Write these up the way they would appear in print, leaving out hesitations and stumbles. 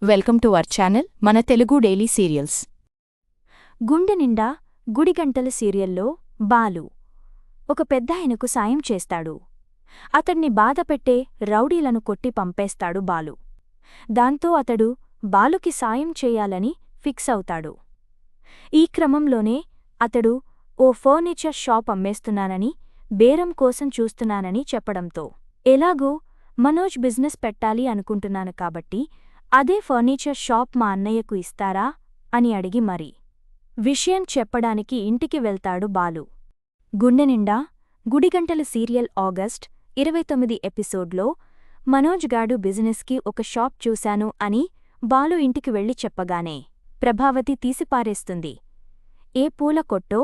Welcome to our channel మన Telugu daily serials. గుండె నిండా గుడిగంటల సీరియల్లో బాలు ఒక పెద్దాయనకు సాయం చేస్తాడు. అతడ్ని బాధపెట్టే రౌడీలను కొట్టి పంపేస్తాడు బాలు. దాంతో అతడు బాలుకి సాయం చేయాలని ఫిక్స్ అవుతాడు. ఈ క్రమంలోనే అతడు ఓ ఫర్నిచర్ షాప్ అమ్మేస్తున్నానని, బేరం కోసం చూస్తున్నానని చెప్పడంతో, ఎలాగో మనోజ్ బిజినెస్ పెట్టాలి అనుకుంటున్నాను కాబట్టి అదే ఫర్నిచర్ షాప్ మా అన్నయ్యకు ఇస్తారా అని అడిగి మరీ విషయం చెప్పడానికి ఇంటికి వెళ్తాడు బాలు. గుండెనిండా గుడిగంటల సీరియల్ ఆగస్ట్ 29 ఎపిసోడ్లో మనోజ్ గాడు బిజినెస్కి ఒక షాప్ చూశాను అని బాలు ఇంటికి వెళ్లి చెప్పగానే ప్రభావతి తీసిపారేస్తుంది. ఏ పూల కొట్టో,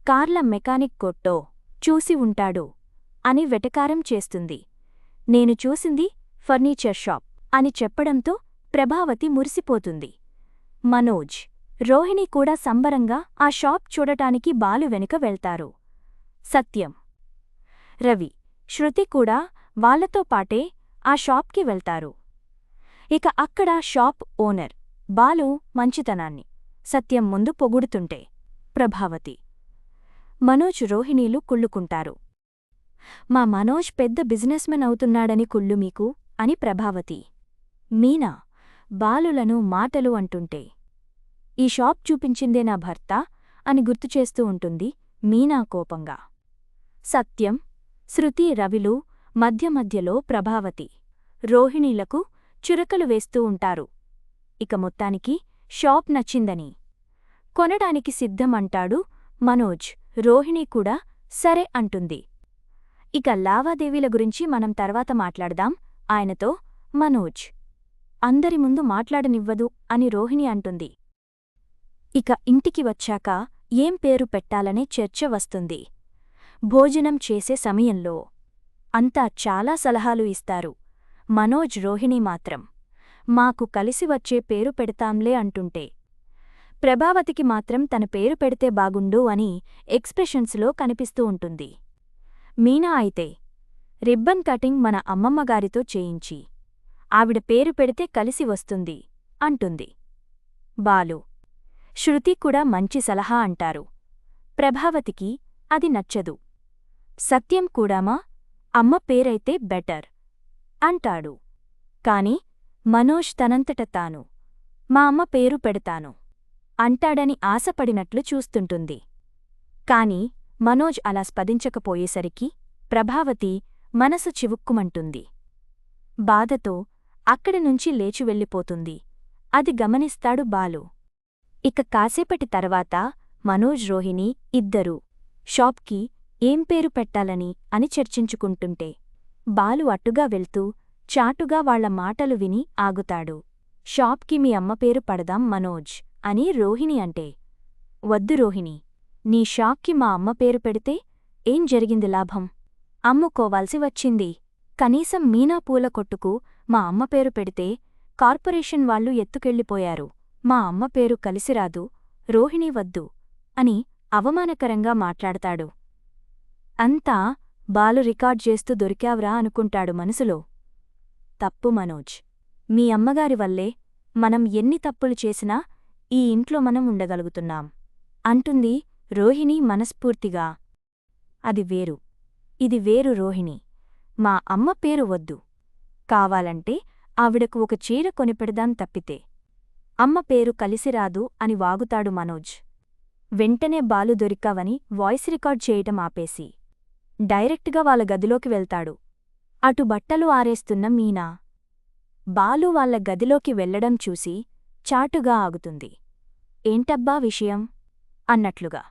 కార్ల మెకానిక్ కొట్టో చూసి ఉంటాడు అని వెటకారం చేస్తుంది. నేను చూసింది ఫర్నిచర్ షాప్ అని చెప్పడంతో ప్రభావతి మురిసిపోతుంది. మనోజ్, రోహిణి కూడా సంబరంగా ఆ షాప్ చూడటానికి బాలు వెనుక వెళ్తారు. సత్యం, రవి, శృతి కూడా వాళ్లతో పాటే ఆ షాప్కి వెళ్తారు. ఇక అక్కడ షాప్ ఓనర్ బాలు మంచితనాన్ని సత్యం ముందు పొగుడుతుంటే ప్రభావతి, మనోజ్, రోహిణీలు కుళ్ళుకుంటారు. మా మనోజ్ పెద్ద బిజినెస్మెన్ అవుతున్నాడని కుళ్ళు మీకు అని ప్రభావతి, మీనా బాలులను మాటలు అంటుంటే, ఈ షాప్ చూపించిందే నా భర్త అని గుర్తుచేస్తూ ఉంటుంది మీనా కోపంగా. సత్యం, శృతి, రవిలు మధ్య మధ్యలో ప్రభావతి, రోహిణీలకు చురకలు వేస్తూ ఉంటారు. ఇక మొత్తానికి షాప్ నచ్చిందని కొనడానికి సిద్ధం అంటాడు మనోజ్. రోహిణి కూడా సరే అంటుంది. ఇక లావాదేవీల గురించి మనం తర్వాత మాట్లాడదాం ఆయనతో మనోజ్ అందరి ముందు మాట్లాడనివ్వదు అని రోహిణి అంటుంది. ఇక ఇంటికి వచ్చాక ఏం పేరు పెట్టాలనే చర్చ వస్తుంది. భోజనం చేసే సమయంలో అంతా చాలా సలహాలు ఇస్తారు. మనోజ్, రోహిణి మాత్రం మాకు కలిసి వచ్చే పేరు పెడతాంలే అంటుంటే, ప్రభావతికి మాత్రం తన పేరు పెడితే బాగుండు అని ఎక్స్ప్రెషన్స్లో కనిపిస్తూ ఉంటుంది. మీనా అయితే రిబ్బన్ కటింగ్ మన అమ్మమ్మగారితో చేయించి ఆవిడ పేరు పెడితే కలిసి వస్తుంది అంటుంది. బాలు, శృతి కూడా మంచి సలహా అంటారు. ప్రభావతికి అది నచ్చదు. సత్యం కూడామా అమ్మ పేరైతే బెటర్ అంటాడు. కాని మనోజ్ తనంతట తాను మా అమ్మ పేరు పెడతాను అంటాడని ఆశపడినట్లు చూస్తుంటుంది. కాని మనోజ్ అలా స్పదించకపోయేసరికి ప్రభావతి మనసు చివుక్కుమంటుంది. బాధతో అక్కడి నుంచి లేచి వెళ్ళిపోతుంది. అది గమనిస్తాడు బాలు. ఇక కాసేపటి తర్వాత మనోజ్, రోహిణి ఇద్దరూ షాప్కి ఏం పేరు పెట్టాలని అని చర్చించుకుంటుంటే, బాలు అట్టుగా వెళ్తూ చాటుగా వాళ్ల మాటలు విని ఆగుతాడు. షాప్కి మీ అమ్మ పేరు పడదాం మనోజ్ అని రోహిణి అంటే, వద్దు రోహిణి, నీ షాప్కి మా అమ్మ పేరు పెడితే ఏం జరిగింది లాభం? అమ్ముకోవాల్సి వచ్చింది. కనీసం మీనా పూల కొట్టుకు మా అమ్మ పేరు పెడితే కార్పొరేషన్ వాళ్లు ఎత్తుకెళ్ళిపోయారు. మా అమ్మ పేరు కలిసిరాదు, రోహిణి వద్దు అని అవమానకరంగా మాట్లాడతాడు. అంతా బాలు రికార్డ్ చేస్తూ దొరికావ్రా అనుకుంటాడు మనసులో. తప్పు మనోజ్, మీ అమ్మగారి వల్లే మనం ఎన్ని తప్పులు చేసినా ఈ ఇంట్లో మనం ఉండగలుగుతున్నాం అంటుంది రోహిణి మనస్ఫూర్తిగా. అది వేరు, ఇది వేరు రోహిణి. మా అమ్మ పేరు వద్దు. కావాలంటే ఆవిడకు ఒక చీర కొనిపెడదాం తప్పితే అమ్మ పేరు కలిసిరాదు అని వాగుతాడు మనోజ్. వెంటనే బాలు దొరికావని వాయిస్ రికార్డ్ చేయటం ఆపేసి డైరెక్ట్గా వాళ్ళ గదిలోకి వెళ్తాడు. అటు బట్టలు ఆరేస్తున్న మీనా బాలు వాళ్ళ గదిలోకి వెళ్లడం చూసి చాటుగా ఆగుతుంది. ఏంటబ్బా విషయం అన్నట్లుగా.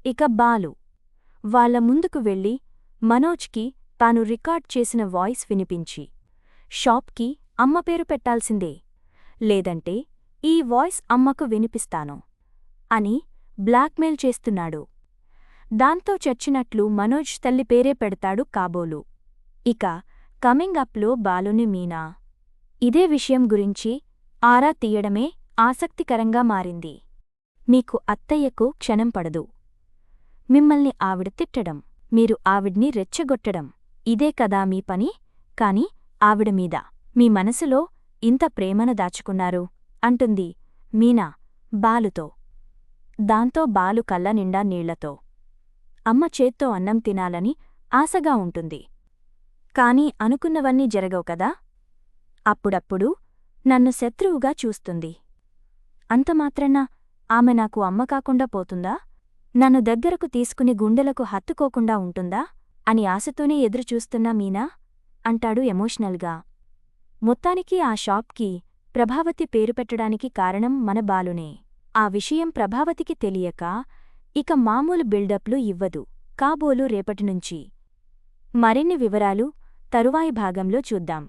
ఇక బాలు వాళ్ళ ముందుకు వెళ్ళి మనోజ్కి తాను రికార్డ్ చేసిన వాయిస్ వినిపించి, షాప్కి అమ్మ పేరు పెట్టాల్సిందే, లేదంటే ఈ వాయిస్ అమ్మకు వినిపిస్తాను అని బ్లాక్మెయిల్ చేస్తున్నాడు. దాంతో చచ్చినట్లు మనోజ్ తల్లి పేరే పెడతాడు కాబోలు. ఇక కమింగ్ అప్లో బాలుని మీనా ఇదే విషయం గురించి ఆరా తీయడమే ఆసక్తికరంగా మారింది. మీకు అత్తయ్యకు క్షణం పడదు. మిమ్మల్ని ఆవిడ తిట్టడం, మీరు ఆవిడ్ని రెచ్చగొట్టడం, ఇదే కదా మీ పని? కాని ఆవిడమీద మీ మనసులో ఇంత ప్రేమను దాచుకున్నారు అంటుంది మీనా బాలుతో. దాంతో బాలు కళ్ళ నిండా నీళ్లతో అమ్మ చేత్తో అన్నం తినాలని ఆశగా ఉంటుంది. కాని అనుకున్నవన్నీ జరగవు కదా. అప్పుడప్పుడు నన్ను శత్రువుగా చూస్తుంది. అంతమాత్రాన ఆమె నాకు అమ్మ కాకుండా పోతుందా? నన్ను దగ్గరకు తీసుకుని గుండెలకు హత్తుకోకుండా ఉంటుందా అని ఆశతోనే ఎదురుచూస్తున్నా మీనా అంటాడు ఎమోషనల్గా. మొత్తానికి ఆ షాప్కి ప్రభావతి పేరు పెట్టడానికి కారణం మన బాలునే. ఆ విషయం ప్రభావతికి తెలియక ఇక మామూలు బిల్డప్లు ఇవ్వదు కాబోలు రేపటినుంచి. మరిన్ని వివరాలు తరువాయి భాగంలో చూద్దాం.